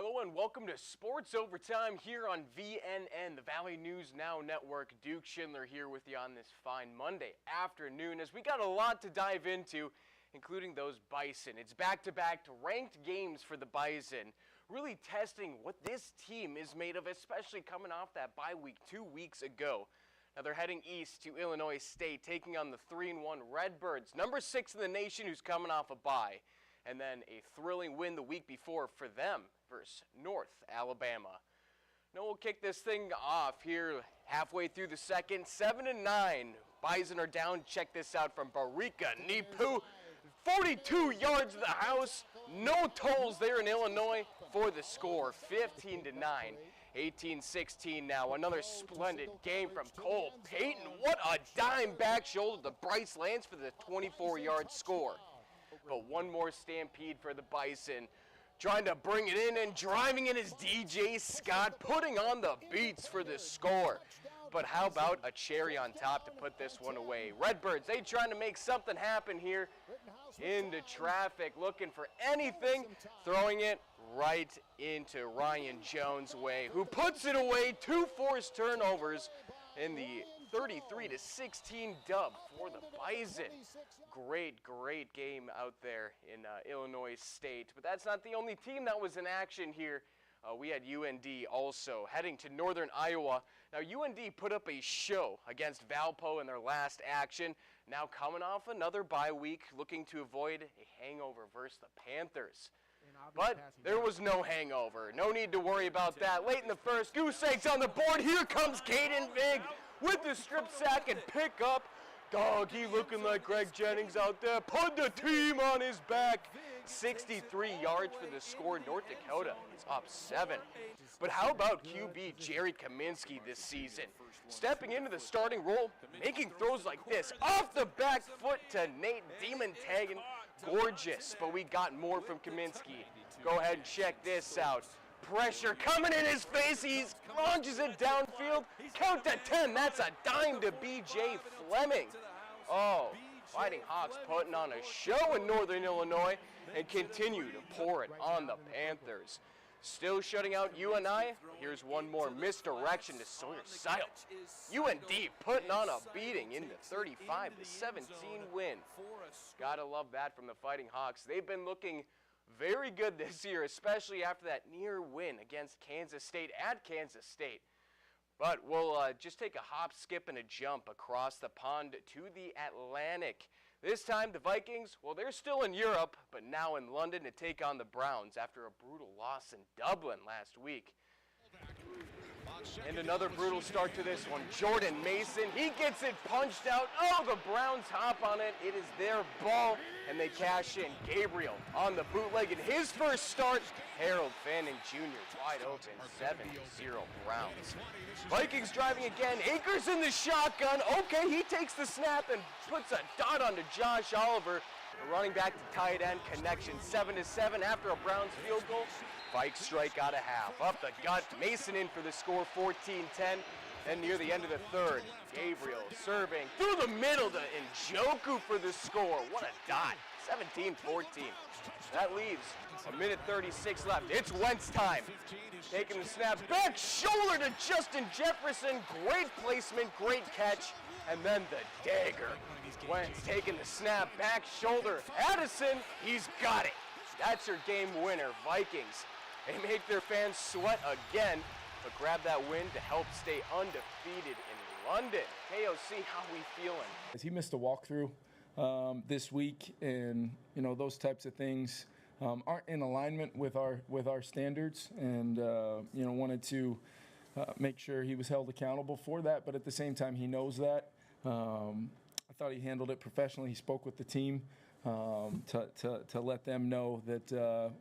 Hello and welcome to Sports Overtime here on VNN, the Valley News Now Network. Duke Schindler here with you on this fine Monday afternoon as we got a lot to dive into, including those Bison. It's back-to-back ranked games for the Bison, really testing what this team is made of, especially coming off that bye week 2 weeks ago. Now they're heading east to Illinois State, taking on the 3-1 Redbirds, number 6 in the nation, who's coming off a bye. And then a thrilling win the week before for them versus North Alabama. Now we'll kick this thing off here halfway through the second, 7-9. Bison are down. Check this out from Barika Nipu. 42 yards to the house. No tolls there in Illinois for the score, 15-9. 18-16 now. Another splendid game from Cole Payton. What a dime back shoulder to Bryce Lance for the 24-yard score. But one more stampede for the Bison. Trying to bring it in and driving it is DJ Scott, putting on the beats for the score. But how about a cherry on top to put this one away? Redbirds, they trying to make something happen here into traffic, looking for anything, throwing it right into Ryan Jones' way, who puts it away. 2 forced turnovers in the 33-16 dub for the Bison. Great game out there in Illinois State. But that's not the only team that was in action here. We had UND also heading to Northern Iowa. Now UND put up a show against Valpo in their last action. Now coming off another bye week, looking to avoid a hangover versus the Panthers. But there was no hangover. No need to worry about that. Late in the first, goose eggs on the board. Here comes Caden Vig with the strip sack and pick up. Dog, he looking like Greg Jennings out there. Put the team on his back. 63 yards for the score. North Dakota is up 7. But how about QB Jared Kaminsky this season? Stepping into the starting role, making throws like this. Off the back foot to Nate Demontagen. Gorgeous, but we got more from Kaminsky. Go ahead and check this out. Pressure coming in his face. He launches it downfield. Count to 10. That's a dime to B.J. Fleming. Oh, Fighting Hawks putting on a show in Northern Illinois and continue to pour it on the Panthers. Still shutting out UNI. Here's one more misdirection to Sawyer Seidel. UND putting on a beating in the 35-17 win. Gotta love that from the Fighting Hawks. They've been looking very good this year, especially after that near win against Kansas State at Kansas State. But we'll just take a hop, skip, and a jump across the pond to the Atlantic. This time the Vikings, well, they're still in Europe, but now in London to take on the Browns after a brutal loss in Dublin last week. And another brutal start to this one. Jordan Mason, he gets it punched out. Oh, the Browns hop on it. It is their ball, and they cash in. Gabriel on the bootleg in his first start. Harold Fanning Jr. wide open, 7-0 Browns. Vikings driving again. Akers in the shotgun. Okay, he takes the snap and puts a dot onto Josh Oliver. The running back to tight end connection, 7-7 after a Browns field goal. Vikes strike out a half. Up the gut, Mason in for the score, 14-10. Then near the end of the third, Gabriel serving through the middle to Njoku for the score. What a dot, 17-14. That leaves a minute 36 left. It's Wentz time. Taking the snap, back shoulder to Justin Jefferson. Great placement, great catch. And then the dagger. Wentz taking the snap, back shoulder. Addison, he's got it. That's your game winner, Vikings. They make their fans sweat again, but grab that win to help stay undefeated in London. KOC, how we feeling? He missed a walkthrough this week, and those types of things aren't in alignment with our standards, and wanted to make sure he was held accountable for that. But at the same time, he knows that. I thought he handled it professionally. He spoke with the team. To let them know that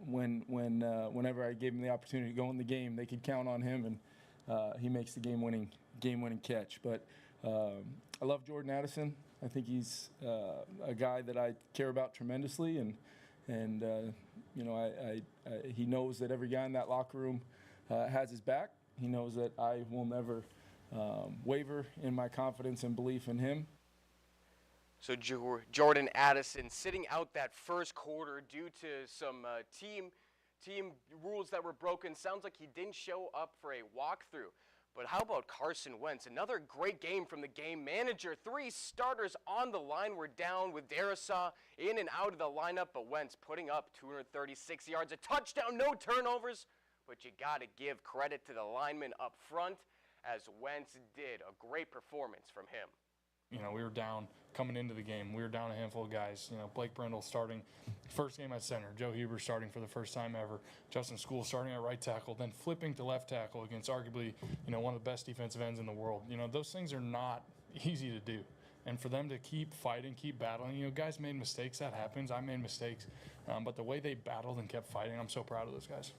whenever I gave him the opportunity to go in the game, they could count on him, and he makes the game-winning catch. But I love Jordan Addison. I think he's a guy that I care about tremendously, and he knows that every guy in that locker room has his back. He knows that I will never waver in my confidence and belief in him. So Jordan Addison sitting out that first quarter due to some team team rules that were broken. Sounds like he didn't show up for a walkthrough. But how about Carson Wentz? Another great game from the game manager. 3 starters on the line were down with Darrisaw in and out of the lineup, but Wentz putting up 236 yards, a touchdown, no turnovers. But you got to give credit to the linemen up front, as Wentz did. A great performance from him. You know, we were down coming into the game. We were down a handful of guys. You know, Blake Brindle starting first game at center. Joe Huber starting for the first time ever. Justin School starting at right tackle, then flipping to left tackle against arguably, you know, one of the best defensive ends in the world. You know, those things are not easy to do. And for them to keep fighting, keep battling, you know, guys made mistakes. That happens. I made mistakes. But the way they battled and kept fighting, I'm so proud of those guys.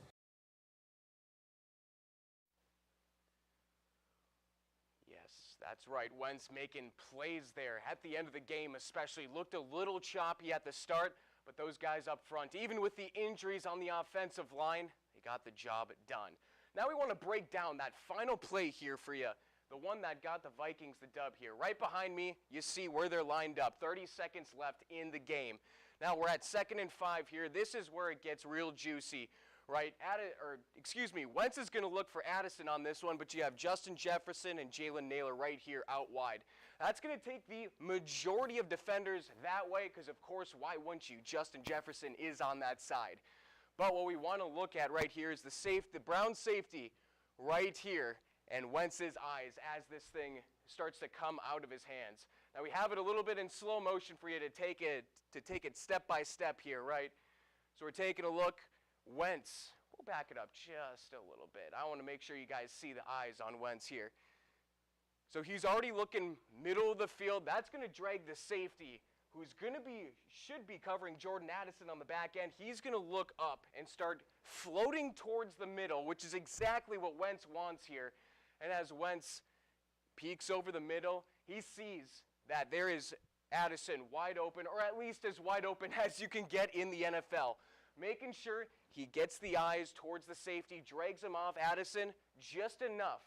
That's right, Wentz making plays there at the end of the game especially. Looked a little choppy at the start, but those guys up front, even with the injuries on the offensive line, they got the job done. Now we want to break down that final play here for you, the one that got the Vikings the dub here. Right behind me, you see where they're lined up, 30 seconds left in the game. Now we're at 2nd and 5 here. This is where it gets real juicy. Right, Wentz is going to look for Addison on this one, but you have Justin Jefferson and Jalen Naylor right here out wide. That's going to take the majority of defenders that way because, of course, why wouldn't you? Justin Jefferson is on that side. But what we want to look at right here is the Brown safety right here and Wentz's eyes as this thing starts to come out of his hands. Now, we have it a little bit in slow motion for you to take it step by step here, right? So we're taking a look. Wentz, we'll back it up just a little bit. I want to make sure you guys see the eyes on Wentz here. So he's already looking middle of the field. That's going to drag the safety, who's should be covering Jordan Addison on the back end. He's going to look up and start floating towards the middle, which is exactly what Wentz wants here. And as Wentz peeks over the middle, he sees that there is Addison wide open, or at least as wide open as you can get in the NFL. Making sure he gets the eyes towards the safety, drags him off Addison just enough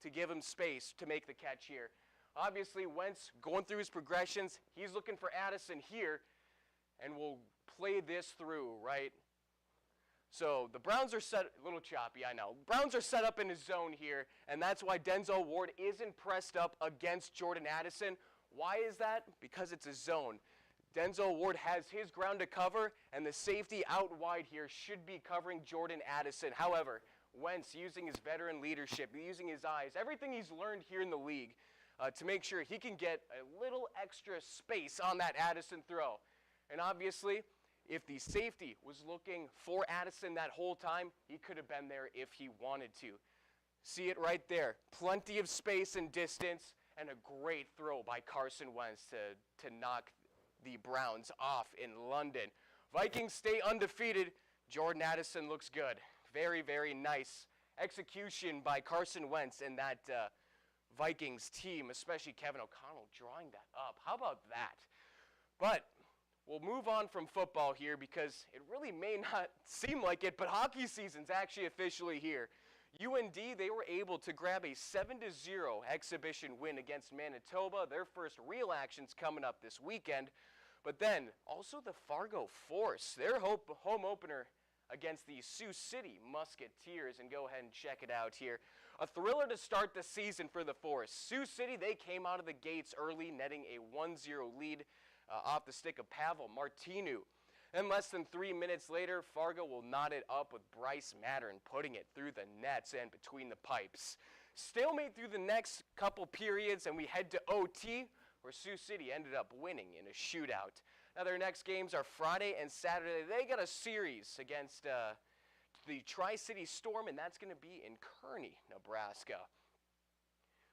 to give him space to make the catch here. Obviously, Wentz going through his progressions, he's looking for Addison here, and we'll play this through, right? So the Browns are set, a little choppy, I know. Browns are set up in his zone here, and that's why Denzel Ward isn't pressed up against Jordan Addison. Why is that? Because it's a zone. Denzel Ward has his ground to cover, and the safety out wide here should be covering Jordan Addison. However, Wentz using his veteran leadership, using his eyes, everything he's learned here in the league to make sure he can get a little extra space on that Addison throw. And obviously, if the safety was looking for Addison that whole time, he could have been there if he wanted to. See it right there. Plenty of space and distance, and a great throw by Carson Wentz to knock the Browns off in London. Vikings stay undefeated. Jordan Addison looks good. Very, very nice execution by Carson Wentz and that Vikings team, especially Kevin O'Connell drawing that up. How about that? But we'll move on from football here because it really may not seem like it, but hockey season's actually officially here. UND, they were able to grab a 7-0 exhibition win against Manitoba. Their first real action's coming up this weekend. But then, also the Fargo Force, their home opener against the Sioux City Musketeers. And go ahead and check it out here. A thriller to start the season for the Force. Sioux City, they came out of the gates early, netting a 1-0 lead off the stick of Pavel Martinu. And less than 3 minutes later, Fargo will knot it up with Bryce Mattern, putting it through the nets and between the pipes. Stalemate through the next couple periods, and we head to OT, where Sioux City ended up winning in a shootout. Now, their next games are Friday and Saturday. They got a series against the Tri-City Storm, and that's going to be in Kearney, Nebraska.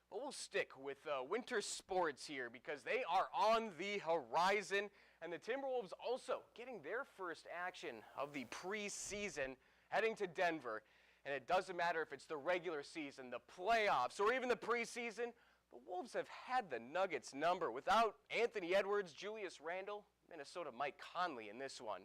But we'll stick with winter sports here because they are on the horizon. And the Timberwolves also getting their first action of the preseason, heading to Denver. And it doesn't matter if it's the regular season, the playoffs, or even the preseason. The Wolves have had the Nuggets number. Without Anthony Edwards, Julius Randle, Minnesota Mike Conley in this one.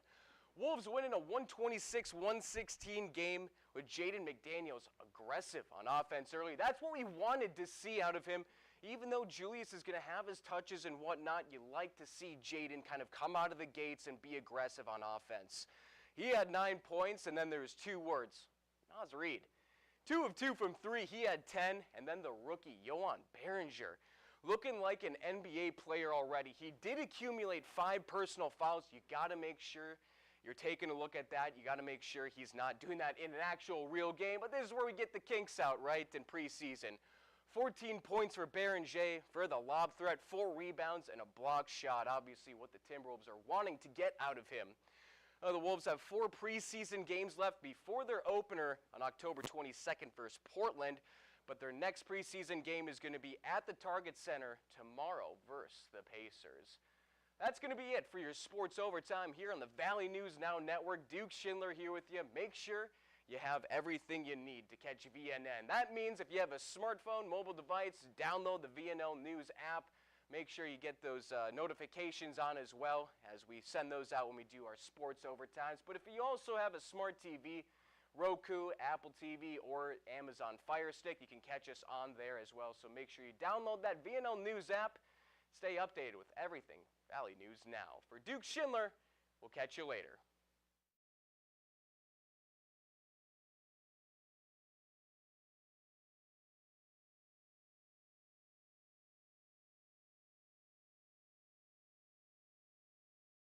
Wolves winning a 126-116 game with Jaden McDaniels aggressive on offense early. That's what we wanted to see out of him. Even though Julius is going to have his touches and whatnot, you like to see Jaden kind of come out of the gates and be aggressive on offense. He had 9 points, and then there's 2 words. Naz Reid. 2 of 2 from 3, he had 10, and then the rookie, Johan Behringer, looking like an NBA player already. He did accumulate 5 personal fouls. You got to make sure you're taking a look at that. You got to make sure he's not doing that in an actual real game, but this is where we get the kinks out, right, in preseason. 14 points for Behringer for the lob threat, 4 rebounds, and a block shot. Obviously what the Timberwolves are wanting to get out of him. The Wolves have 4 preseason games left before their opener on October 22nd versus Portland, but their next preseason game is going to be at the Target Center tomorrow versus the Pacers. That's going to be it for your Sports Overtime here on the Valley News Now Network. Duke Schindler here with you. Make sure you have everything you need to catch VNN. That means if you have a smartphone, mobile device, download the VNL News app. Make sure you get those notifications on as well, as we send those out when we do our Sports Overtimes. But if you also have a smart TV, Roku, Apple TV, or Amazon Fire Stick, you can catch us on there as well. So make sure you download that VNL News app. Stay updated with everything Valley News Now. For Duke Schindler, we'll catch you later.